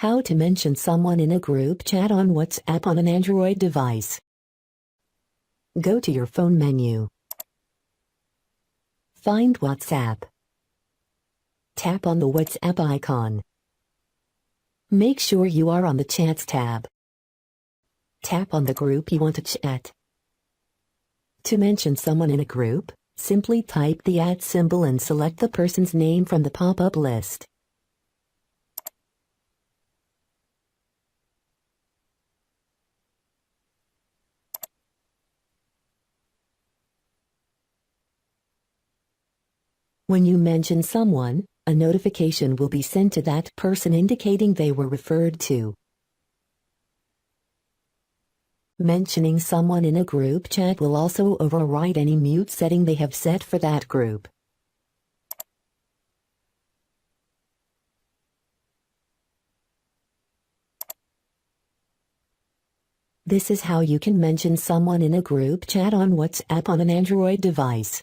How to mention someone in a group chat on WhatsApp on an Android device. Go to your phone menu. Find WhatsApp. Tap on the WhatsApp icon. Make sure you are on the Chats tab. Tap on the group you want to chat. To mention someone in a group, simply type the @ symbol and select the person's name from the pop-up list. When you mention someone, a notification will be sent to that person indicating they were referred to. Mentioning someone in a group chat will also override any mute setting they have set for that group. This is how you can mention someone in a group chat on WhatsApp on an Android device.